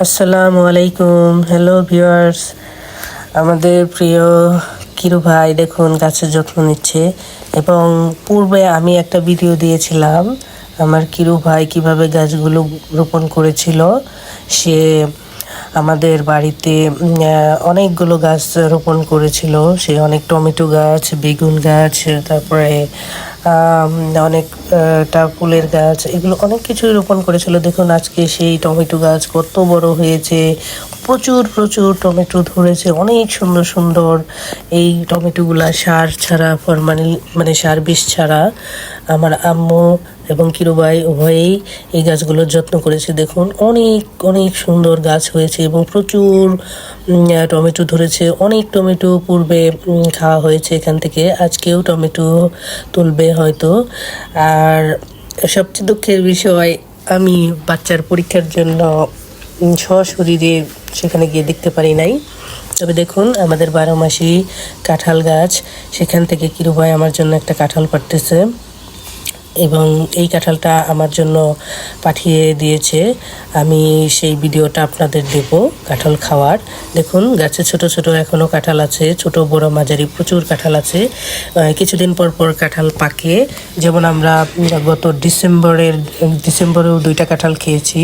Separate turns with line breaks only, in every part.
আসসালামু আলাইকুম। Hello viewers, আমাদের প্রিয় কিরু ভাই দেখুন গাছের যত্ন নিচ্ছে। এবং পূর্বে আমি একটা ভিডিও দিয়েছিলাম আমার কিরু ভাই কিভাবে গাছগুলো রোপণ করেছিল। সে আমাদের বাড়িতে অনেকগুলো গাছ রোপণ করেছিল। সে অনেক টমেটো গাছ, বেগুন গাছ, তারপরে অনেকটা ফুলের গাছ, এগুলো অনেক কিছুই রোপণ করেছিল। দেখুন আজকে সেই টমেটো গাছ কত বড় হয়েছে, প্রচুর প্রচুর টমেটো ধরেছে, অনেক সুন্দর সুন্দর। এই টমেটোগুলা সার ছাড়া, ফরমালিন মানে সার বিষ ছাড়া আমার আম্মু এবং কিরুবাই উভয়েই এই গাছগুলোর যত্ন করেছে। দেখুন অনেক অনেক সুন্দর গাছ হয়েছে এবং প্রচুর টমেটো ধরেছে। অনেক টমেটো পূর্বে খাওয়া হয়েছে এখান থেকে, আজকেও টমেটো তুলবে হয়তো। আর সবচেয়ে দুঃখের বিষয়, আমি বাচ্চার পরীক্ষার জন্য সশরীরে সেখানে গিয়ে দেখতে পারি নাই। তবে দেখুন আমাদের 12 মাসি কাঁঠাল গাছ, সেখান থেকে কিরুভাই আমার জন্য একটা কাঁঠাল পাড়তেছে এবং এই কাঁঠালটা আমার জন্য পাঠিয়ে দিয়েছে। আমি সেই ভিডিওটা আপনাদের দেব কাঁঠাল খাওয়ার। দেখুন গাছে ছোট ছোট এখনও কাঁঠাল আছে, ছোট বড় মাঝারি প্রচুর কাঁঠাল আছে। কিছুদিন পর পর কাঁঠাল পাকে। যেমন আমরা গত ডিসেম্বরেও 2টা কাঁঠাল খেয়েছি।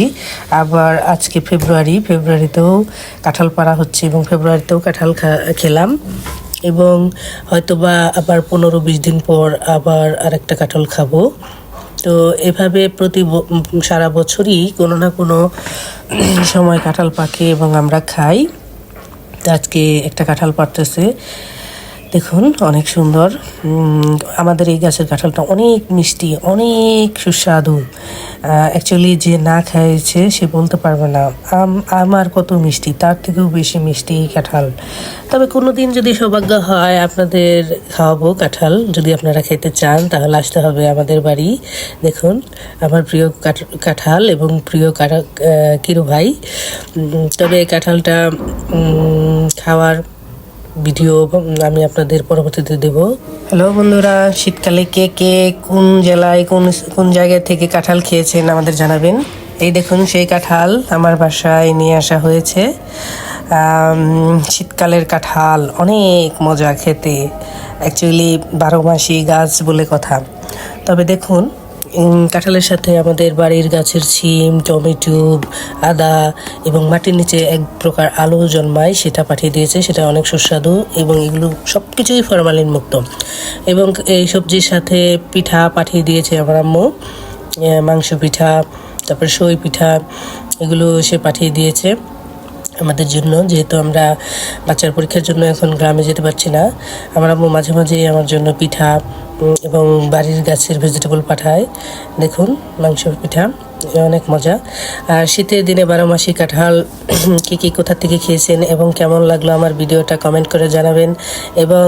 আবার আজকে ফেব্রুয়ারিতেও কাঁঠাল পাড়া হচ্ছে এবং ফেব্রুয়ারিতেও কাঁঠাল খেলাম। এবং হয়তোবা আবার 15-20 দিন পর আবার আরেকটা কাঁঠাল খাবো। তো এভাবে সারা বছরই কোনো না কোনো সময় কাঁঠাল পাকে এবং আমরা খাই। আজকে একটা কাঁঠাল পাড়তেছে, দেখুন অনেক সুন্দর। আমাদের এই গাছের কাঁঠালটা অনেক মিষ্টি, অনেক সুস্বাদু। অ্যাকচুয়ালি যে না খাইছে সে বলতে পারবে না আমার কত মিষ্টি, তার থেকেও বেশি মিষ্টি এই কাঁঠাল। তবে কোনো দিন যদি সৌভাগ্য হয় আপনাদের খাওয়াবো কাঁঠাল। যদি আপনারা খেতে চান তাহলে আসতে হবে আমাদের বাড়ি। দেখুন আমার প্রিয় কাঁঠাল এবং প্রিয় কিরু ভাই। তবে কাঁঠালটা খাওয়ার ভিডিও আমি আপনাদের পরবর্তীতে দেব। হ্যালো বন্ধুরা, শীতকালে কে কে কোন জেলায় কোন জায়গা থেকে কাঁঠাল খেয়েছেন আমাদের জানাবেন। এই দেখুন সেই কাঁঠাল আমার বাসায় নিয়ে আসা হয়েছে। শীতকালের কাঁঠাল অনেক মজা খেতে, অ্যাকচুয়ালি 12 মাসি গাছ বলে কথা। তবে দেখুন কাঁঠালের সাথে আমাদের বাড়ির গাছের শিম, টমেটো, আদা এবং মাটির নিচে এক প্রকার আলু জন্মায়, সেটা পাঠিয়ে দিয়েছে। সেটা অনেক সুস্বাদু এবং এগুলো সব কিছুই ফরমালিন মুক্ত। এবং এই সবজির সাথে পিঠা পাঠিয়ে দিয়েছে আমার আম্মু, মাংস পিঠা, তারপর সই পিঠা, এগুলো সে পাঠিয়ে দিয়েছে আমাদের জন্য। যেহেতু আমরা বাচ্চার পরীক্ষার জন্য এখন গ্রামে যেতে পারছি না, আমার আম্মু মাঝে মাঝে আমার জন্য পিঠা এবং বাড়ির গাছের ভেজিটেবল পাঠায়। দেখুন মাংসের পিঠা অনেক মজা। আর শীতের দিনে 12 মাসি কাঁঠাল কী কোথা থেকে খেয়েছেন এবং কেমন লাগলো আমার ভিডিওটা কমেন্ট করে জানাবেন। এবং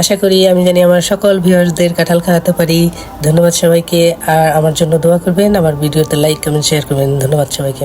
আশা করি আমি জানি আমার সকল ভিউয়ার্সদের কাঁঠাল খাওয়াতে পারি। ধন্যবাদ সবাইকে। আর আমার জন্য দোয়া করবেন, আমার ভিডিওতে লাইক কমেন্ট শেয়ার করবেন। ধন্যবাদ সবাইকে।